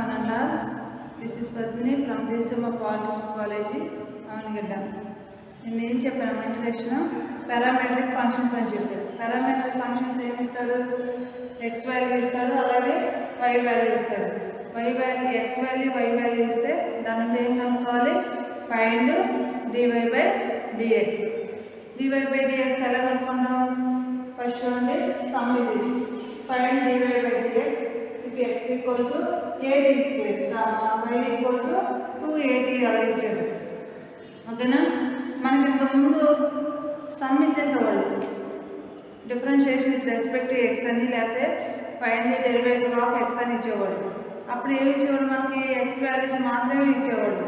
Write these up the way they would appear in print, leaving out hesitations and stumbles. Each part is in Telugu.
one and all. This is Padmini from Desama Polytechnic College, Avangadda. నేను ఏం చెప్పాను ఇంట్రడక్షన్ పారామెట్రిక్ ఫంక్షన్స్ అని చెప్పాను. పారామెట్రిక్ ఫంక్షన్స్ ఏమి ఇస్తాడు? ఎక్స్ వాల్యూ ఇస్తాడు, అలాగే వై వాల్యూ ఇస్తాడు. ఎక్స్ వాల్యూ వై వాల్యూ ఇస్తే దాని నుండి ఏం కనుక్కోవాలి? Find dy by dx. Dy by dx ఎలా కనుక్కుంటాం? ఫస్ట్ చూడండి, సమ్ ఇది find dy by dx if x equal to a t square y equal to 280 అలా ఇచ్చాడు. ఓకేనా? మనకి ఇంతకుముందు సమ్ ఇచ్చేసేవాళ్ళు, differentiation with respect to x అని, లేకపోతే find the derivative of x అని ఇచ్చేవాళ్ళు. అప్పుడు ఏమి ఇచ్చేవాళ్ళు? మనకి ఎక్స్ వాల్యూస్ మాత్రమే ఇచ్చేవాళ్ళు.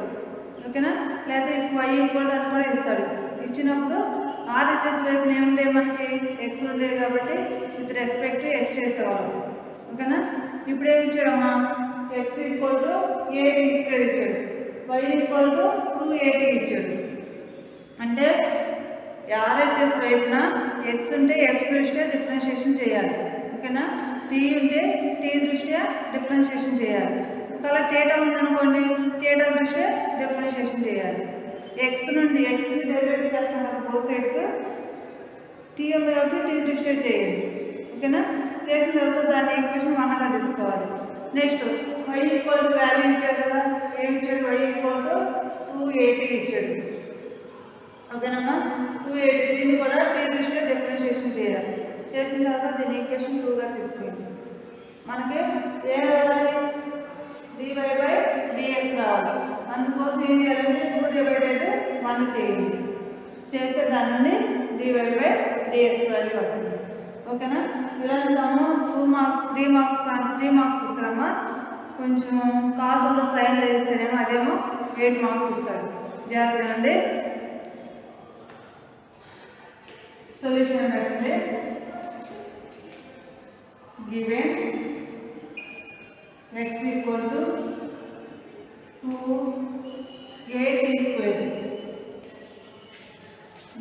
ఓకేనా? లేకపోతే ఇఫ్ వై ఈక్వల్ అని కూడా ఇస్తాడు. ఇచ్చినప్పుడు ఆర్హెచ్ఎస్ వైపు ఏముండే మనకి ఎక్స్ ఉండేవి కాబట్టి విత్ రెస్పెక్ట్ టు ఎక్స్ చేసేవాళ్ళు. ఓకేనా? ఇప్పుడు ఏమి ఇచ్చాడమ్మా? X equal to a t square ఇచ్చాడు, వై ఈక్వల్ టు 280 ఇచ్చాడు. అంటే ఆర్హెచ్ఎస్ వైపున ఎక్స్ ఉంటే ఎక్స్ దృష్ట్యా డిఫరెన్షియేషన్ చేయాలి. ఓకేనా? టీ ఉంటే టీ దృష్ట్యా డిఫరెన్షియేషన్ చేయాలి. ఒకవేళ థీటా ఉందనుకోండి, థీటా దృష్ట్యా డిఫరెన్షియేషన్ చేయాలి. ఎక్స్ నుండి ఎక్స్ డెరివేటివ్ చేస్తాం కదా, బోత్ సైడ్స్. టీ ఉంది కాబట్టి టీ దృష్ట్యా చేయాలి. ఓకేనా? చేసిన తర్వాత దాన్ని ఈక్వేషన్ 1గా తీసుకోవాలి. Next y equal to value ఇచ్చాడు కదా, ఏమి ఇచ్చాడు? వై ఈక్వల్ టు 280 ఇచ్చాడు. ఓకేనమ్మా? 280 దీన్ని కూడా టీ దృష్ట్యా డిఫరెన్షియేషన్ చేయాలి. చేసిన తర్వాత దీని ఈక్వేషన్ 2గా తీసుకుంది. మనకి ఏ రావాలి? డివై బై డిఎక్స్ రావాలి. అందుకోసం ఏం చేయాలంటే 2/1 చేయండి. చేస్తే దాని నుండి డివై బై డిఎక్స్ వాల్యూ వస్తుంది. ఓకేనా? ఇలాంటి సమ్ము 2 మార్క్స్ 3 మార్క్స్ ఇస్తారమ్మా. కొంచెం కాసుల్లో సైన్లు వేస్తేనేమో అదేమో 8 మార్క్స్ ఇస్తాడు. జాగ్రత్తగా అండి. సొల్యూషన్ ఏంటంటే given x equal to 280 square.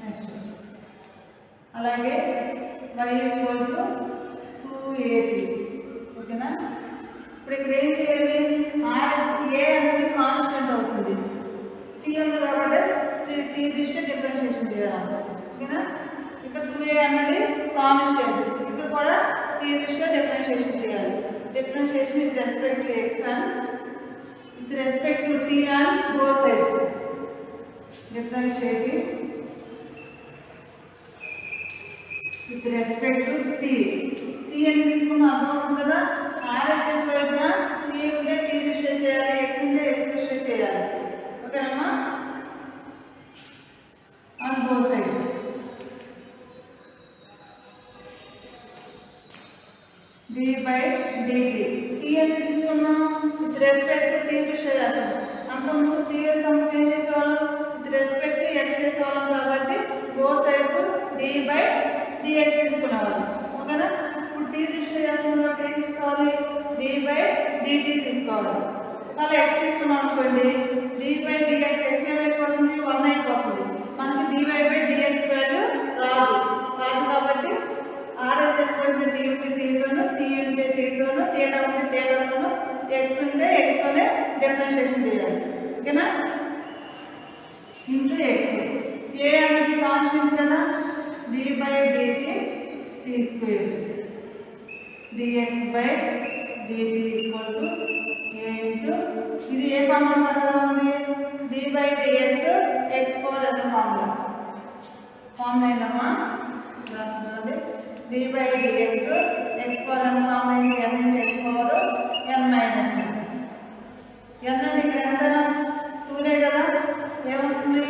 Next అలాగే y ఈక్వల్ టు 280. ఓకేనా? ఇప్పుడు ఇక్కడ ఏం చేయాలి? ఏ అనేది కాన్స్టెంట్ అవుతుంది, టీ ఉంది కాబట్టి టీ దృష్ట్యా డిఫరెన్షియేషన్ చేయాలి. ఓకేనా? ఇక్కడ 2a అన్నది కాన్స్టెంట్, ఇక్కడ కూడా టీ దృష్ట్యా డిఫరెన్షియేషన్ చేయాలి. Differentiation with respect to x and with respect to t and both sides. Differentiating with respect to t. T అని తీసుకున్న అర్థం అవుతుంది కదా. ఆర్హెచ్ఎస్ వైపున టీ ఉంటే టీ దృష్ట్యా చేయాలి, ఎక్స్ ఉంటే ఎక్స్ దృష్ట్యా చేయాలి. ఓకేనమ్మా? On both sides. D by dt. T అని తీసుకున్నాం విత్ రెస్పెక్ట్ టు టీ దృష్ట్యా చేస్తాం. అంతకుముందు ప్రీవియస్ సమ్స్ ఏం చేసేవాళ్ళం? విత్ రెస్పెక్ట్ టు ఎక్స్ చేసేవాళ్ళం కాబట్టి both sides d by dx తీసుకునేవాళ్ళం. ఓకేనా? ఇప్పుడు టీ దృష్ట్యా చేస్తున్నాం కాబట్టి ఏం తీసుకోవాలి? డి బై డిటి తీసుకోవాలి. అలా ఎక్స్ తీసుకున్నాం అనుకోండి, డి బై డిఎక్స్ ఎక్స్ ఏమైపోతుంది? 1 అయిపోతుంది. మనకి డివై బై డిఎక్స్ వాల్యూ రాదు కాబట్టి ఆర్హెచ్ఎస్ ఉంటే టీ ఉంటే టీతోను, టీ ఉంటే టీతోను, థీటా ఉంటే థీటాతోను, ఎక్స్ ఉంటే ఎక్స్తోనే డిఫరెన్షియేషన్ చేయాలి. ఓకేనా? Into X. ఏ అనేది కాన్స్టెంట్ కదా, d by dt t square dx by dt equal to a into ఇది ఏ ఫార్ములా ప్రకారం ఉంది? D by dx x power అనే ఫార్ములా ఏంటమ్మా? రాసుకోండి. D by dx x power అనే ఫార్ములా ఏంటి? N into x power n minus n. N అంటే ఇక్కడ ఎంత? 2 కదా, ఏమొస్తుంది?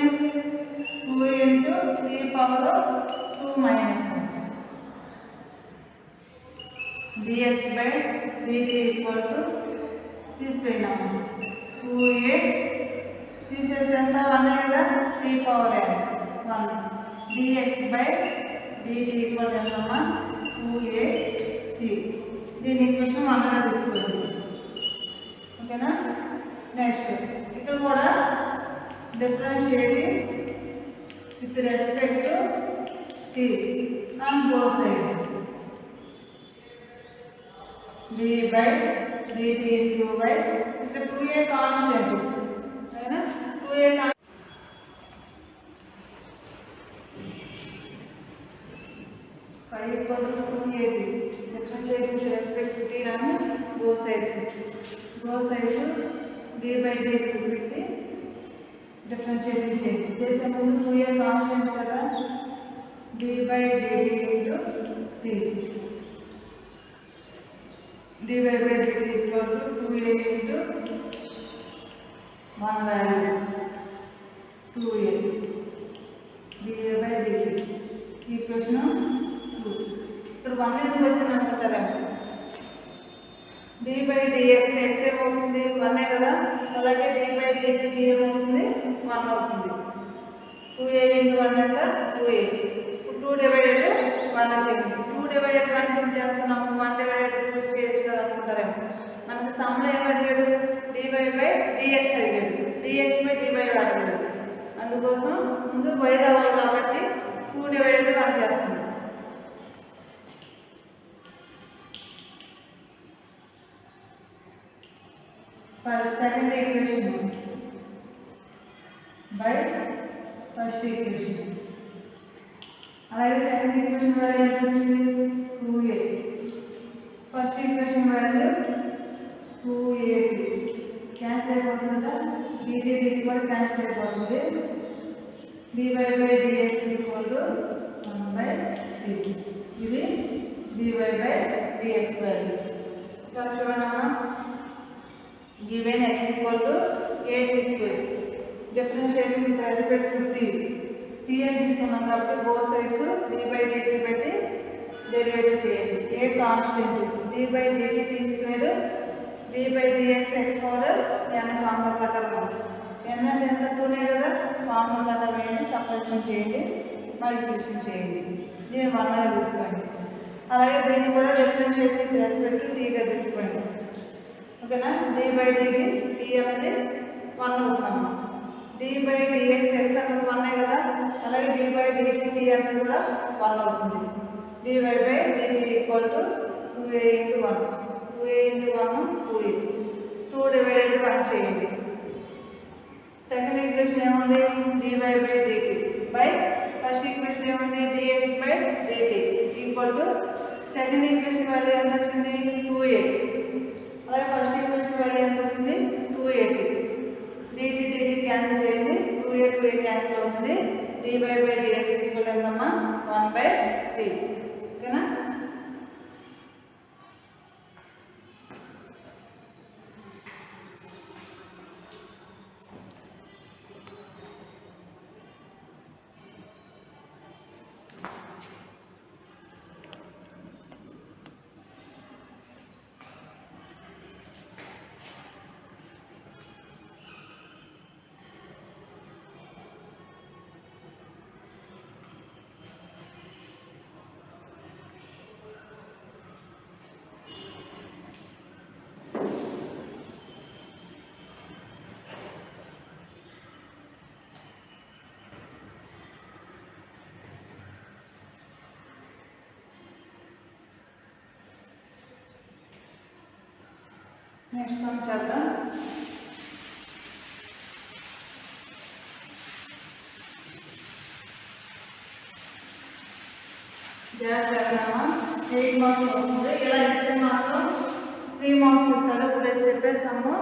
2 into t power 2 minus 1 dx by dt equal to తీసిపోయినాము 2a తీసేస్తే ఎంత? 1 కదా, tea power n 1 dx by dt equal ఎంతమ్మా? 2at. దీని ఈక్వేషన్ 1గా తీసుకోండి. ఓకేనా? నెక్స్ట్ ఇక్కడ కూడా differentiating with respect to t on both sides. d by dt into by ఇక్కడ 2a కాన్స్టెంట్ అయినా 2a phi equal to 2ab differentiation with respect to t and both sides d by dt పెట్టి డిఫరెన్షియేషన్ చేయండి. చేసే ముందు 2a కాన్స్టెంట్ కదా d by dt into t dy by dt equal to 2a into 1 value 2a dy by dt equation 2. ఇక్కడ 1 ఎందుకు వచ్చింది అనుకుంటారేమో d by dx x ఏమవుతుంది 1 కదా, అలాగే d by dt t ఏమవుతుంది 1 అవుతుంది. 2a into 1 ఎంత 2a. 2 divided 1 వచ్చింది. 2 divided 1 ఎంత చేస్తున్నాము 1 divided 2 చేయొచ్చు కదా అనుకుంటారేమో. మనకి సమ్లో ఏమడిగాడు dy by dx అడిగాడు, dx by dy అడిగాడు. అందుకోసం ముందు y రావాలి కాబట్టి 2 divided 1 చేస్తున్నాం. Second equation by first equation. అలాగే సెకండ్ ఈక్వేషన్ వాల్యూ ఎంత వచ్చింది 2a. First equation value 2a cancel అయిపోతుంది కదా, dt dt కూడా క్యాన్సిల్ అయిపోతుంది. dy by dx equal to 1 by dt. ఇది dy by dx వాల్యూ. ఇక్కడ చూడమ్మా given x equal to 8 square differentiating with respect to t అని తీసుకున్నాం కాబట్టి both sides d by dt పెట్టి డెరివేటివ్ చేయండి. a constant d by dt t square d by dx x power n formula ప్రకారం n అంటే ఎంత 2నే కదా, ఫార్ములా ప్రకారం ఏంటి సబ్ట్రాక్షన్ చేయండి, మల్టిప్లికేషన్ చేయండి. దీన్ని 1 గా తీసుకోండి. అలాగే దీన్ని కూడా differentiate with respect to t గా తీసుకోండి. ఓకేనా, d by dt t అనేది 1 అవుతున్నాము. d by dx x అనేది 1 కదా, అలాగే d by dt t అనేది కూడా 1 అవుతుంది. dy by dt equal to 2a into 1 2a into 1 2a 2 divided 1 చేయండి. సెకండ్ ఈక్వేషన్ ఏముంది dy by dt by first equation ఏముంది dx by dt equal to second equation value ఎంత వచ్చింది 2a. అలాగే ఫస్ట్ ఈక్వేషన్ వాల్యూ ఎంత వచ్చింది 2a. dt dt క్యాన్సిల్ చేయండి, 2a 2a క్యాన్సిల్ అవుతుంది. dy by dx ఈక్వల్ ఎంతమ్మా 1 by t. ఓకేనా, నెక్స్ట్ సమ్ చేద్దాం. జాగ్రత్తగా 8 మార్క్స్ వస్తుంది. ఇలా ఇస్తే మాత్రం 3 మార్క్స్ ఇస్తాడు. ఇప్పుడు చెప్పేస్తాము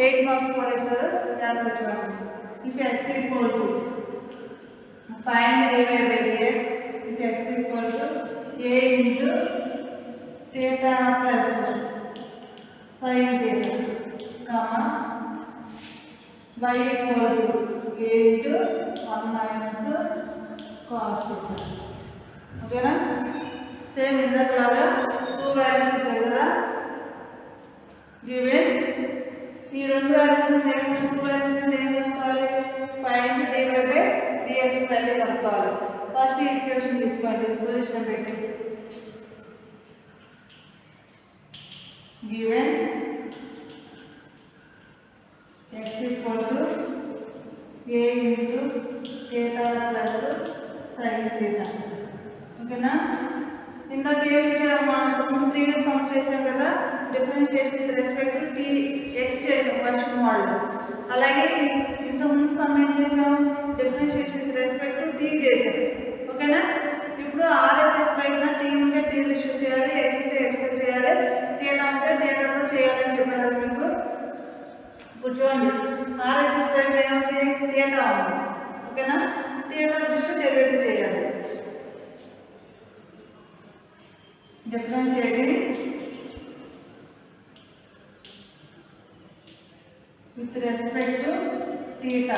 8 మార్క్స్ కూడా ఇస్తాడు. జాగ్రత్తగా if x equal to find dy by dx if x equal to a into theta plus sin theta comma y equal to a into 1 minus cos theta. ఓకేనా, సేమ్ ఇందాకలాగా 2 వాల్యూస్ ఇచ్చాడు కదా గివెన్. ఈ రెండు వాల్యూస్ నేను 2 వాల్యూస్ ఏం కనుక్కోవాలి find dy by dx value కనుక్కోవాలి. ఫస్ట్ ఈక్వేషన్ తీసుకోండి, సొల్యూషన్ పెట్టి given x equal to a into theta plus sin theta. ఓకేనా, ఇందాక ఏమి ఇచ్చామా ప్రీవియస్ సమ్ చేసాం కదా differentiation with respect to t x చేసాం ఫస్ట్ మోడల్. అలాగే ఇంతకుముందు సమ్ ఏం చేసాం, differentiation with respect to t చేసాం. ఓకేనా? ఇప్పుడు ఆర్హెచ్ఎస్ బయట టీ ఉంటే టీ దృష్టి చేయాలి, ఎక్స్ ఉంటే ఎక్స్తో చేయాలి, థీటా ఉంటే థీటాతో చేయాలని చెప్పాను కదా మీకు. ఇప్పుడు చూడండి, ఆర్హెచ్ఎస్ బయట ఏముంది, థీటా ఉంది. ఓకేనా? థీటా దృష్టి డెరివేటివ్ చేయాలి. Differentiating with respect to theta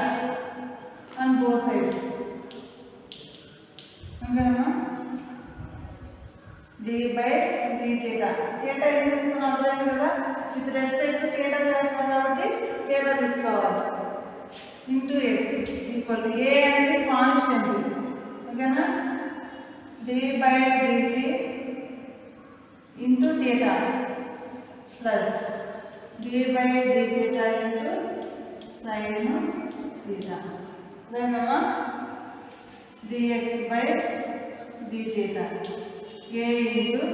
on both sides. ఓకేనా? d by d theta. theta ఏం తీసుకున్నాం అర్థమైంది కదా, విత్ రెస్పెక్ట్ టు theta చేస్తాం కాబట్టి theta తీసుకోవాలి. ఇంటూ ఎక్స్ ఈక్వల్ టు ఏ అనేది కాన్స్టెంట్. ఓకేనా? d by dt into theta plus d by d theta into sin theta. Then dx by d theta. A into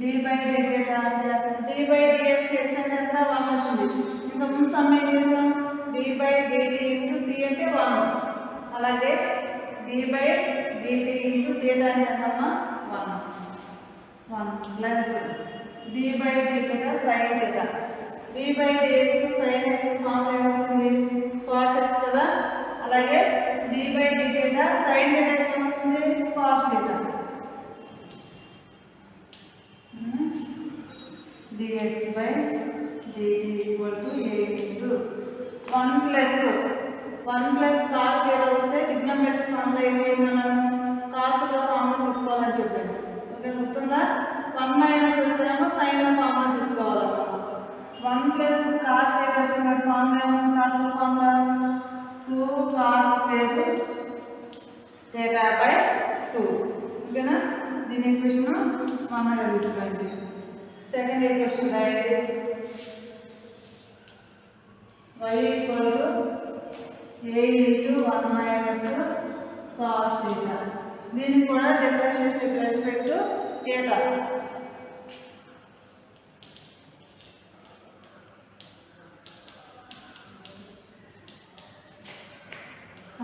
d by d theta అంటే d by dx x అంటే ఎంత 1 వచ్చింది. ఇంకా ముందు సమ్ ఏం చేసాం, d by dt into t అంటే 1. అలాగే d by dt into theta అంటే ఎంతమ్మా 1 plus d by d theta sin theta. d by dx sin x formula ఏమొచ్చింది, cos x కదా. అలాగే d by d theta sin theta ఏమొస్తుంది, cos theta. dx by dt equal to a into 1 plus cos theta వస్తే ట్రిగ్నోమెట్రిక్ ఫార్ములా ఏమేమి మనం cos లో ఫార్ములా తీసుకోవాలని చెప్పాను. ఓకే, గుర్తుందా? 1 మైనస్ వస్తేనేమో sin లో ఫార్ములా తీసుకోవాలన్నమాట. 1 ప్లస్ cos theta వచ్చిన ఫార్ములా ఏమవుతుంది, cos లో formula 2 cos square theta by 2. ఓకేనా? దీని ఈక్వేషన్ మామూలుగా తీసుకోండి. సెకండ్ ఈక్వేషన్ రాయండి, y equal to a into 1 minus cos theta. దీనికి కూడా differentiation with respect to theta.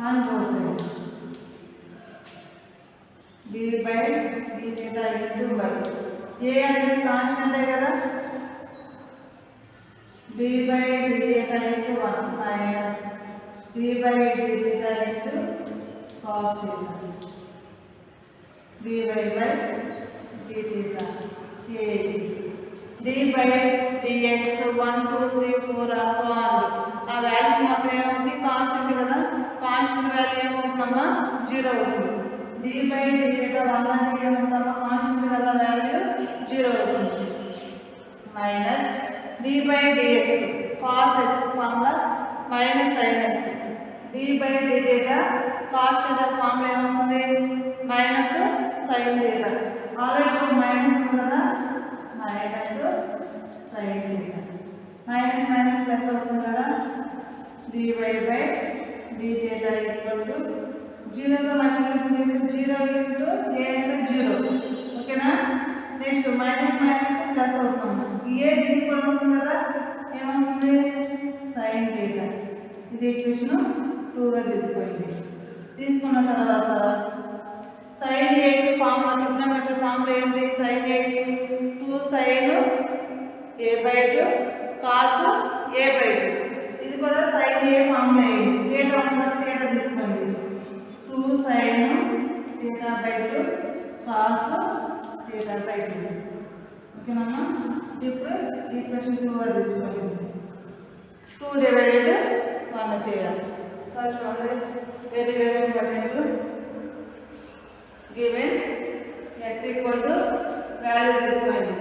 on both sides. d by d theta into y. a అనేది కాన్స్టెంట్ కదా, d by d theta into 1 minus d by d theta into cos theta. dy by d theta. a d by dx 1 2 3 4 so on. ఆ వాల్యూస్ మాత్రం ఏమవుతుంది, కాన్స్టెంట్ కదా, కాన్స్టెంట్ వాల్యూ ఏమవుతుందమ్మా 0 అవుతుంది. d by d theta 1 అంటే ఏమవుతుందమ్మా, కాన్స్టెంట్ కదా, వాల్యూ 0 అవుతుంది. Minus d by dx cos x formula minus sin x. d by d theta constant formula ఏమొస్తుంది, minus sin theta. Already minus ఉంది కదా, minus sin theta. Minus minus plus అవుతుంది కదా, dy by d theta equal to 0తో మల్టిప్లికేషన్ చేస్తే 0 into a into 0. ఓకేనా? నెక్స్ట్ మైనస్ మైనస్ ప్లస్ అవుతుంది, ఏ దీనికి కూడా వస్తుంది కదా, ఏమవుతుంది sin theta. ఇది ఈక్వేషన్ 2గా తీసుకోండి. తీసుకున్న తర్వాత sin a formula trigonometric formula ఏంటి, sin a 2 sin a by 2 cos a by 2. ఇది కూడా sin a ఫార్ములా ఏంటి, theta ఉన్నప్పుడు theta తీసుకోండి. 2 sin theta by 2 cos theta by 2. ఓకేనమ్మా? ఇప్పుడు ఈక్వేషన్ 2గా తీసుకోండి. 2 డివైడెడ్ 1 చేయాలి. చూడండి, very very important. Given x equal to value తీసుకోండి,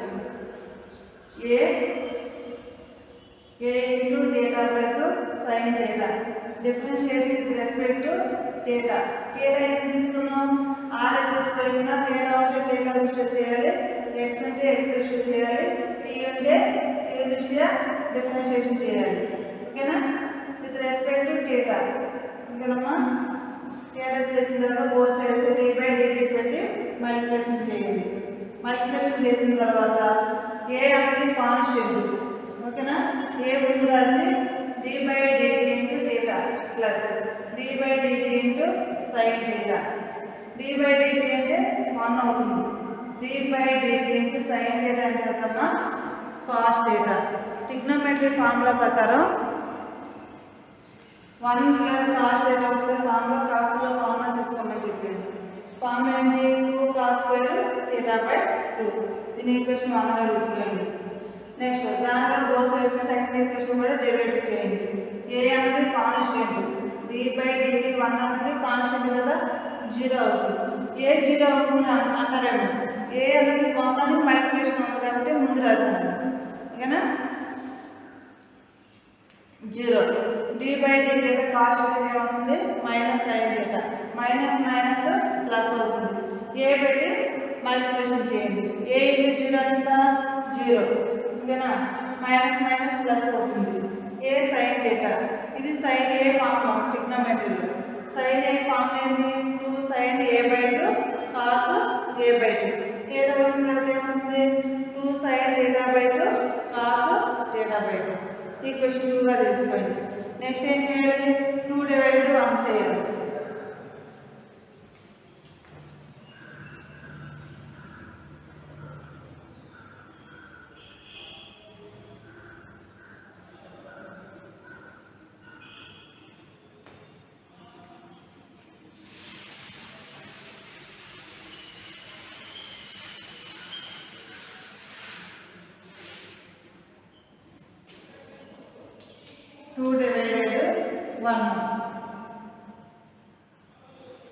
a into theta plus sin theta. Differentiating with respect to theta. theta ఏం తీసుకున్నాం, RHS కలిపిన theta ఉంటే theta దృష్ట్యా చేయాలి, x ఉంటే x దృష్ట్యా చేయాలి, t ఉంటే t దృష్ట్యా డిఫరెన్షియేషన్ చేయాలి. ఓకేనా? With respect to theta. ఓకేనమ్మా? theta చేసిన తర్వాత both sides d by dt పెట్టి మల్టిప్లికేషన్ చేయండి. మల్టిప్లికేషన్ చేసిన తర్వాత ఏ అనేది కాన్స్టెంట్ ఓకేనా. ఏ ముందు రాసి d/dt into theta plus d/dt into sine theta. d/dt అంటే 1 అవుతుంది. d/dt ఇంటూ సైన్ థీటా అంటే ఎంతమ్మా కాస్ థీటా. ట్రిగ్నోమెట్రీ ఫార్ములా ప్రకారం 1 ప్లస్ కాస్ థీటా వస్తే ఫార్ములా కాస్లో ఫార్ములా తీసుకోమని చెప్పింది. ఫార్ములా ఏంటి 2 cos స్క్వేర్ థీటా/2. దీని ఈక్వేషన్ 1 గా తీసుకోండి. నెక్స్ట్ దాంట్లో బోత్ సైడ్స్ సెకండ్ ఈక్వేషన్ కూడా డెరివేటివ్ చేయండి. ఏ అనేది కాన్స్టెంట్, d/dt 1 అనేది కాన్స్టెంట్ కదా 0 అవుతుంది. ఏ 0 అవుతుంది అంటారేమో. ఏ అనేది మొత్తానికి మల్టిప్లికేషన్ ఉంది కాబట్టి ముందు రాశాను ఓకేనా. 0 d/dt అంటే కాన్స్టెంట్ ఏమొస్తుంది minus sine theta. Minus minus plus అవుతుంది. ఏ పెట్టి మల్టిప్లికేషన్ చేయండి. ఏ ఇంటూ 0 ఎంత 0 ఓకేనా. మైనస్ మైనస్ ప్లస్ అవుతుంది. ఏ సైన్ థీటా. ఇది సైన్ ఏ ఫార్ములా ట్రిగ్నోమెట్రీలో. సైన్ ఏ ఫార్ములా ఏంటి 2 sin a/2 cos a/2. Theta వచ్చింది కాబట్టి ఏమవుతుంది 2 sin θ/2 cos θ/2. ఈక్వేషన్ 2 గా తీసుకోండి. నెక్స్ట్ ఏం చేయాలి 2 / 1 చేయాలి.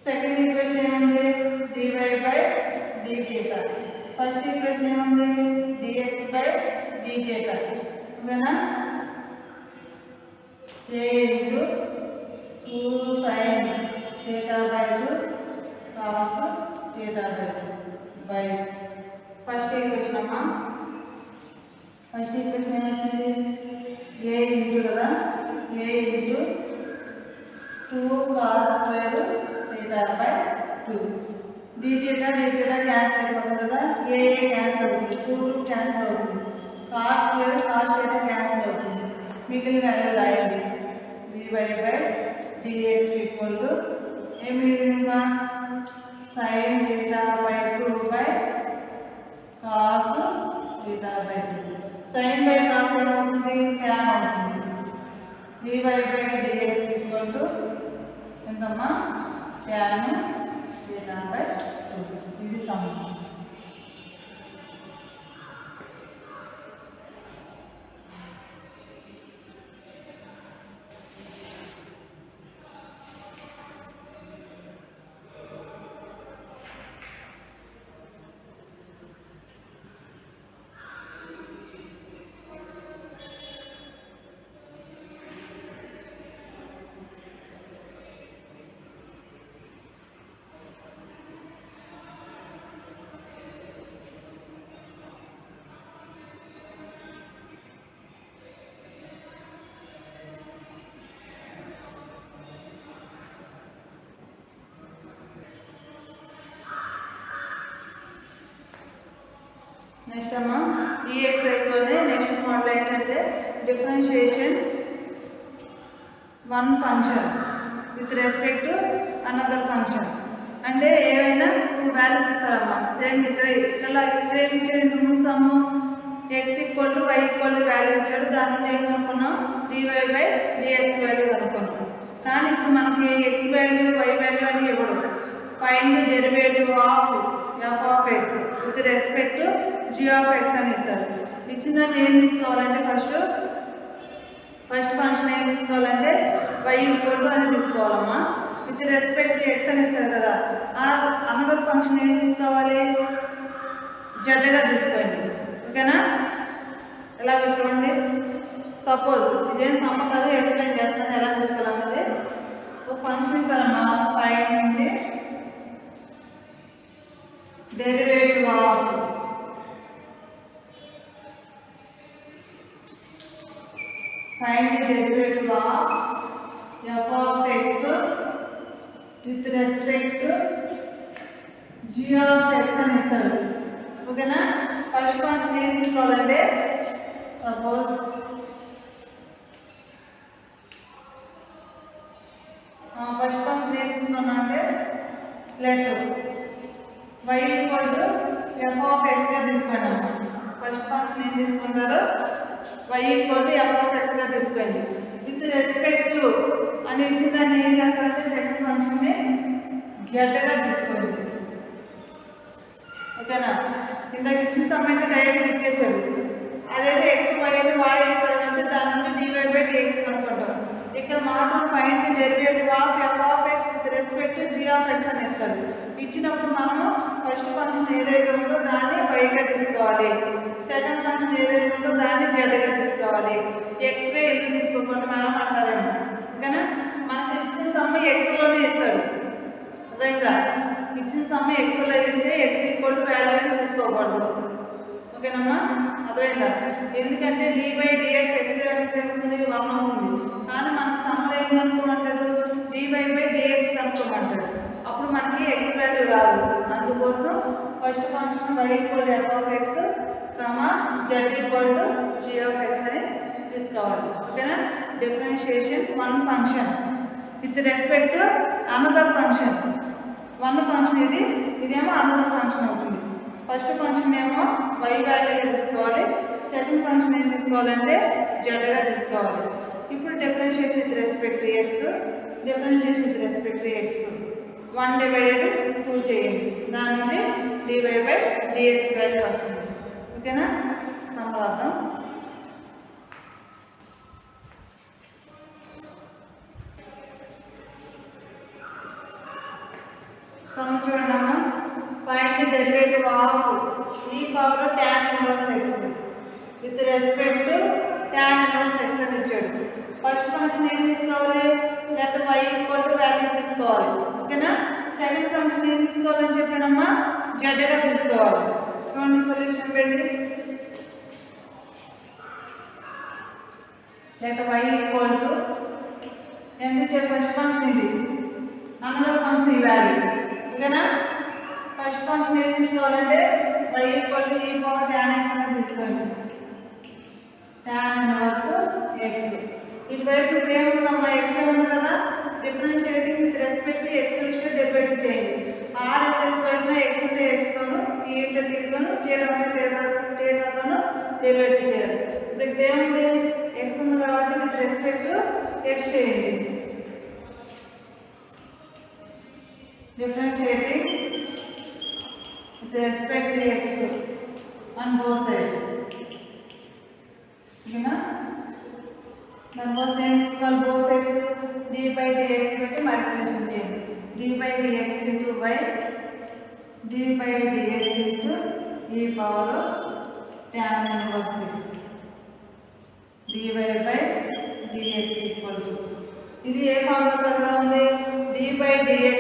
సెకండ్ ఈక్వేషన్ ఏముంది dy/dθ. ఫస్ట్ ఈక్వేషన్ ఏముంది dx/dθ ఓకేనా. a × 2 sin θ/2 cos θ/2 by first equation అమ్మా. ఫస్ట్ ఈక్వేషన్ ఏమొచ్చింది a ఇంటూ కదా a into 2 cos square θ/2 dθ cancel అయిపోతుంది కదా. ఏ క్యాన్సిల్ అవుతుంది 2 క్యాన్సిల్ అవుతుంది. కాస్ స్క్వేర్ కాస్ θ క్యాన్సిల్ అవుతుంది. మిగిలిన వాల్యూ రాయండి dy/dx ఏం మిగిలిందా sin θ/2 cos θ/2. sin by cos ఏమవుతుంది tan అవుతుంది. dy/dx ఎంతమ్మా tan θ/2. ఇది సమ్. నెక్స్ట్ అమ్మా ఈ ఎక్సర్సైజ్లోనే నెక్స్ట్ మోడల్ ఏంటంటే differentiation one function with respect to another function. అంటే ఏమైనా 2 వాల్యూస్ ఇస్తారమ్మా. సేమ్ ఇక్కడ ఏమి ఇచ్చాడు ఇంతకుముందు సమ్ము x = y = వాల్యూ ఇచ్చాడు. దాని నుండి ఏం కనుక్కున్నాం dy/dx వాల్యూ కనుక్కున్నాం. కానీ ఇప్పుడు మనకి x వాల్యూ y వాల్యూ అని ఇవ్వడు. Find the derivative of f(x) with respect to g(x) అని ఇస్తాడు. ఇచ్చిన దాన్ని ఏం తీసుకోవాలంటే ఫస్ట్ ఫంక్షన్ ఏం తీసుకోవాలంటే y = అని తీసుకోవాలమ్మా. విత్ రెస్పెక్ట్ టు x అని ఇస్తాడు కదా. అనదర్ ఫంక్షన్ ఏం తీసుకోవాలి జడ్గా తీసుకోండి ఓకేనా. ఎలాగో చూడండి. సపోజ్ ఇదేం సమ్మ కాదు ఎక్స్ప్లెయిన్ చేస్తాను ఎలా తీసుకోవాలన్నది. ఒక ఫంక్షన్ ఇస్తారమ్మా find the derivative of f(x) with respect to g(x) అని ఇస్తాడు ఓకేనా. ఫస్ట్ ఫంక్షన్ ఏం తీసుకోవాలంటే సపోజ్ ఫస్ట్ ఫంక్షన్ ఏం తీసుకున్నా అంటే let y equal to f of x గా తీసుకున్నాం. ఫస్ట్ ఫంక్షన్ ఏం తీసుకుంటారు y equal to f of x గా తీసుకోండి. విత్ రెస్పెక్ట్ టు అని ఇచ్చిన దాన్ని ఏం చేస్తారంటే సెకండ్ ఫంక్షన్ని z గా తీసుకోండి. ఓకేనా? ఇందాక ఇచ్చిన సమయంలో డైరెక్ట్గా ఇచ్చేసాడు. అదైతే ఎక్స్ y అని వాడే ఇస్తాడు అంటే దాని నుండి dy/dx కనుక్కుంటాం. ఇక్కడ మాత్రం find the derivative of f of x with respect to g of x అని ఇస్తాడు. ఇచ్చినప్పుడు మనము ఫస్ట్ ఫంక్షన్ ఏదైతే ఉందో దాన్ని y గా తీసుకోవాలి, సెకండ్ ఫంక్షన్ ఏదైతే ఉందో దాన్ని z గా తీసుకోవాలి. x గా ఎందుకు తీసుకోకుండా మేడం అంటారేమో. ఓకేనా? మనకి ఇచ్చిన సమ్మె x లోనే ఇస్తాడు. అర్థమైందా? ఇచ్చిన సమ్మె x లో ఇస్తే x ఈక్వల్ టు వాల్యూ అని తీసుకోకూడదు. ఓకేనమ్మా? అర్థమైందా? ఎందుకంటే dy/dx x ఎంత అవుతుంది 1 అవుతుంది. కానీ మనకు సమ్లో ఏం కనుక్కోమంటాడు dy/dx కనుక్కోమంటాడు. అప్పుడు మనకి x వాల్యూ రాదు. అందుకోసం first function y equal to f of x, z equal to g of x అని తీసుకోవాలి. ఓకేనా? Differentiation one function with respect to another function. One function ఇదేమో అనదర్ ఫంక్షన్ అవుతుంది. ఫస్ట్ ఫంక్షన్ ఏమో y వాల్యూగా తీసుకోవాలి, సెకండ్ ఫంక్షన్ ఏం తీసుకోవాలంటే z గా తీసుకోవాలి. ఇప్పుడు differentiation with respect to x, differentiation with respect to x 1/2 చేయండి. దాని నుండి dy/dx వాల్యూ వస్తుంది. ఓకేనా? సంప్రదాయం చూడండి అమ్మా. Find the derivative of e power tan inverse x with respect to tan inverse x అని ఇచ్చాడు. ఫస్ట్ ఫంక్షన్ ఏం తీసుకోవాలి let y equal to value తీసుకోవాలి. ఓకేనా? సెకండ్ ఫంక్షన్ ఏం తీసుకోవాలని చెప్పానమ్మా z గా తీసుకోవాలి. చూడండి సొల్యూషన్ పెట్టి లెట్ y ఈక్వల్ టు ఎంత ఇచ్చాడు ఫస్ట్ ఫంక్షన్ ఇది అనదర్ ఫంక్షన్ ఈ వాల్యూ. ఓకేనా? ఫస్ట్ ఫంక్షన్ ఏం తీసుకోవాలంటే y equal to e power tan x అని తీసుకోండి. tan ఇన్వర్స్ x ఇటువైపు ఇప్పుడు ఏముందమ్మా x ఉంది కదా, differentiating with respect to x ఇస్తే డెరివేటివ్ చేయండి. RHS వైపున x ఉంటే x తోను t ఉంటే t తోను θ ఉంటే θ తోను డెరివేటివ్ చేయాలి. ఇప్పుడు ఇక్కడ ఏముంది x ఉంది కాబట్టి విత్ రెస్పెక్ట్ టు x చేయండి. differentiating with respect to x on both sides. Okay, then both sides equal both sides d/dx పెట్టి మల్టిప్లికేషన్ చేయండి. d/dx into y, d/dx into e power tan inverse x, dy/dx equal to ఇది ఏ ఫార్ములా ప్రకారం ఉంది d/dx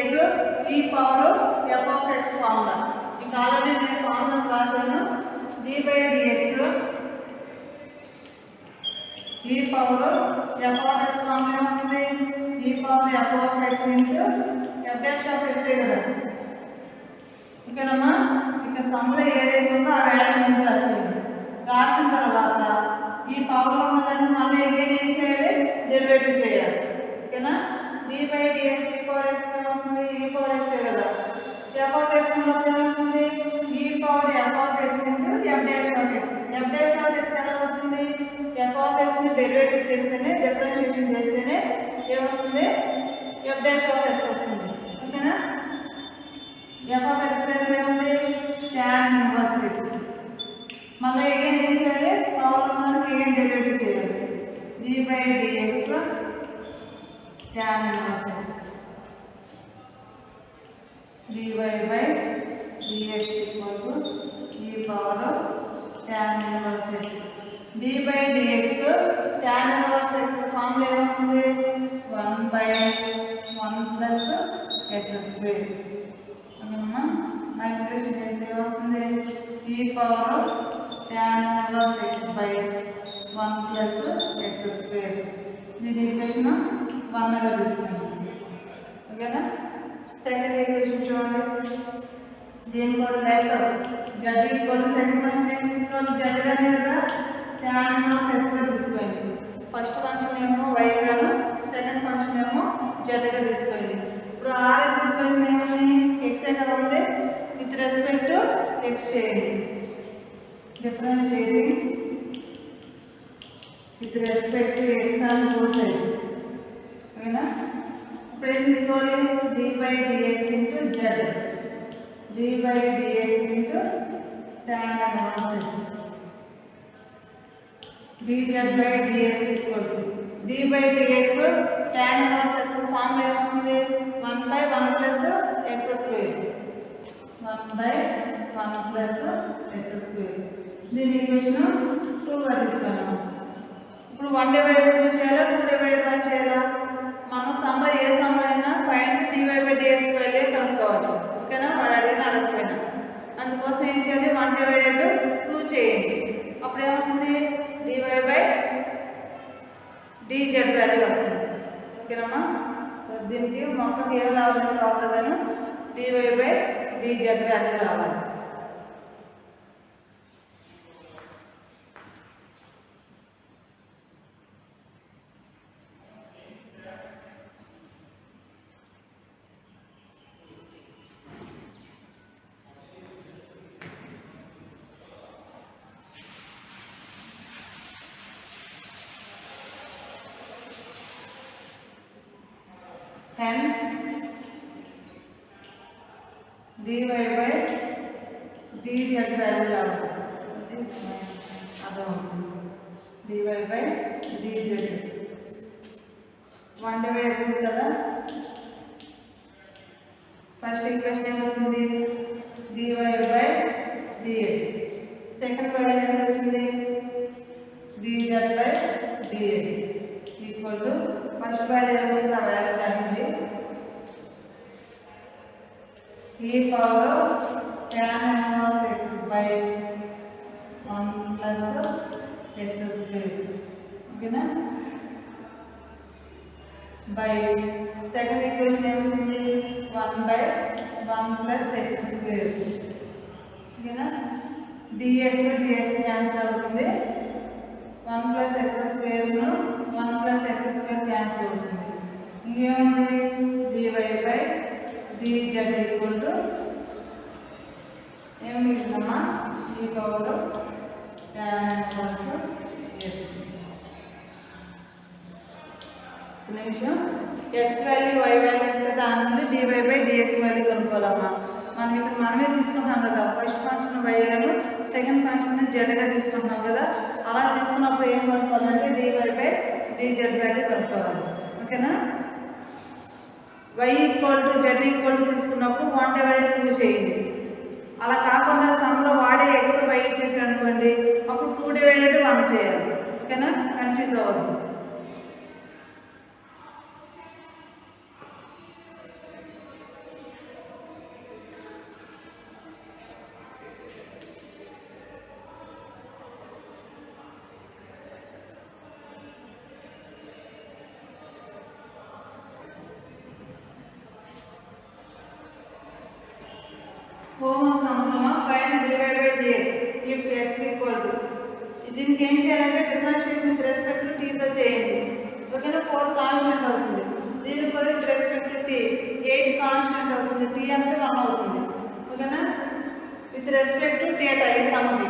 e power f of x formula. ఇంకా ఆల్రెడీ నేను ఫార్ములాస్ రాశాను. d/dx e power f of x formula ఏమవుతుంది e power f of x into f dash of x కదా. ఓకేనమ్మా? ఇంకా సమ్లో ఏదైతే ఉందో ఆ వాల్యూ ముందు రాసేయండి. రాసిన తర్వాత ఈ పవర్ ఉన్నదాన్ని మళ్ళీ అగైన్ ఏం చేయాలి డెరివేటివ్ చేయాలి. ఓకేనా? d/dx e పవర్ x వస్తుంది e పవర్ x కదా. f ఆఫ్ x వస్తుంది e power f of x into f dash of x. f dash of x ఎలా వచ్చింది f ఆఫ్ x ని డెరివేటివ్ చేస్తేనే డిఫరెన్షియేషన్ చేస్తేనే ఏమొస్తుంది f డాష్ ఆఫ్ x వస్తుంది. ఓకేనా? f ఆఫ్ x ప్లేస్ ఏముంది tan ఇన్వర్స్ x. మళ్ళీ అగైన్ ఏం చేయాలి పవర్ ఉన్నదానికి అగైన్ డెరివేటివ్ చేయాలి. d/dx tan inverse x dy/dx equal to e power tan inverse x. d/dx tan inverse x formula ఏమొస్తుంది 1/1 ప్లస్ x స్క్వేర్. ఓకేనమ్మా? మల్టిప్లికేషన్ చేస్తే ఏమొస్తుంది e power tan inverse x by 1 plus x square. దీని ఈక్వేషన్ 1 గా తీసుకుంటాం. ఓకేనా? సెకండ్ ఈక్వేషన్ చూడండి. దీని కూడా let Z equal second function ఏం తీసుకోవాలి జడ్ గానే కదా tan ఇన్వర్స్ x గా తీసుకోండి ఫస్ట్ ఫంక్షన్ ఏమో y గాను సెకండ్ ఫంక్షన్ ఏమో z గా తీసుకోండి ఇప్పుడు r తీసుకోండి ఏమని x కదా ఉంది విత్ రెస్పెక్ట్ టు x చేయండి differentiating with respect to x on both sides ఓకేనా ఇప్పుడు ఏం తీసుకోవాలి d/dx into z d/dx into tan inverse x dz/dx equal to d/dx tan inverse x formula ఏమొస్తుంది 1/1 plus x square 1/1 plus x square దీని ఈక్వేషన్ 2 గా తీసుకున్నాం ఇప్పుడు 1/2 చేయాలా 2/1 చేయాలా మనం సమ్మ ఏ సమ్మ అయినా ఫైండ్ dy/dx వాల్యూ కనుక్కోవాలి ఓకేనా వాడు అడిగిన అడగకపోయినా అందుకోసం ఏం చేయాలి 1/2 చేయండి అప్పుడు ఏమొస్తుంది dy/dz వాల్యూ వస్తుంది ఓకేనమ్మా సో దీనికి మొత్తం ఏం రావాలని రావట్లేదని dy/dz వాల్యూ రావాలి hence dy/dz వాల్యూ రావాలి అర్థం dy/dz 1/2 కదా ఫస్ట్ ఈక్వేషన్ ఏమొచ్చింది dy/dx సెకండ్ వాల్యూ ఎంత వచ్చింది dz/dx equal to first value ఏమొస్తుంది ఆ వాల్యూ రాయండి e power tan inverse x by 1 plus x square ఓకేనా by సెకండ్ ఈక్వేషన్ ఏమొచ్చింది 1/1 plus x square ఓకేనా dx క్యాన్సిల్ అవుతుంది 1 plus x square 1 plus x square cancel అవుతుంది ఇంకేముంది dy/dz ఈక్వల్ టు ఏం మిగులుతుందమ్మా ఈ పవర్ tan ఇన్వర్స్ x నిమిషం x వాల్యూ y వాల్యూ ఇస్తే దాని నుండి dy/dx వాల్యూ కనుక్కోవాలమ్మా మనం ఇక్కడ మనమే తీసుకుంటాం కదా ఫస్ట్ ఫంక్షన్ y గాను సెకండ్ ఫంక్షన్ z గా తీసుకుంటాం కదా అలా తీసుకున్నప్పుడు ఏం కనుక్కోవాలంటే dy/dz వాల్యూ కనుక్కోవాలి ఓకేనా y equal to z equal to తీసుకున్నప్పుడు 1/2 చేయండి అలా కాకుండా సమ్లో వాడే x y ఇచ్చేసాడు అనుకోండి అప్పుడు 2/1 చేయాలి ఓకేనా కన్ఫ్యూజ్ అవ్వద్దు హోంవర్క్ సంబంధమా find dy/dx if x equal to దీనికి ఏం చేయాలంటే differentiation with respect to t తో చేయండి ఓకేనా 4 కాన్స్టెంట్ అవుతుంది దీనికి కూడా with respect to t 8 constant అవుతుంది t అనేది 1 అవుతుంది ఓకేనా విత్ రెస్పెక్ట్ టు θ ఈ సమ్కి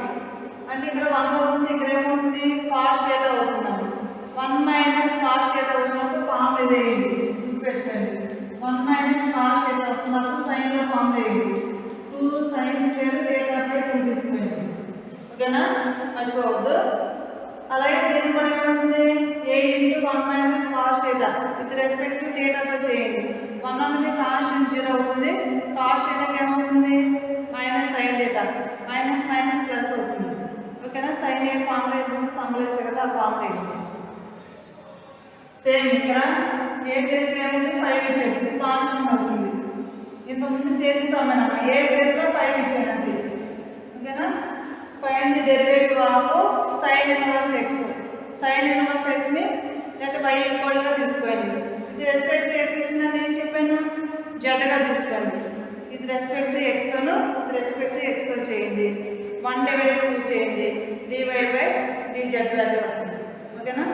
అంటే ఇక్కడ 1 అవుతుంది ఇక్కడ ఏమవుతుంది cos θ అవుతుందమ్మా 1 మైనస్ cos θ వచ్చినప్పుడు ఫామ్ వేయండి పెట్టండి 1 మైనస్ cos θ వస్తున్నప్పుడు sin లో ఫామ్ వేయండి 2 sin square θ/2 తీసుకోండి ఓకేనా మర్చిపోవద్దు అలాగే దీన్ని కూడా ఏమవుతుంది a into 1 minus cos θ with respect to θ తో చేయండి 1 అనేది కాన్స్టెంట్ 0 అవుతుంది cos θ కి ఏమవుతుంది minus sin θ minus minus plus అవుతుంది ఓకేనా sin ఏ ఫార్ములా అవుతుంది సమ్లేస్ కదా ఆ ఫార్ములా ఏంటి సేమ్ ఇక్కడ a ప్లస్ ఏముంది 5 ఇచ్చాడు ఇది కాన్స్టెంట్ అవుతుంది ఇంతకుముందు చేసిన సమానం ఏ ప్లేస్లో 5 ఇచ్చాను అంతే ఓకేనా find the derivative of sin inverse x sin inverse x ని అంటే y ఈక్వల్ గా తీసుకోండి ఇది రెస్పెక్ట్ టు x ఇచ్చిందని నేను చెప్పాను z గా తీసుకోండి ఇది విత్ రెస్పెక్ట్ టు ఎక్స్తోను విత్ రెస్పెక్ట్ టు ఎక్స్తో చేయండి. 1/2 చేయండి. dy/dz వాల్యూ వస్తుంది. ఓకేనా?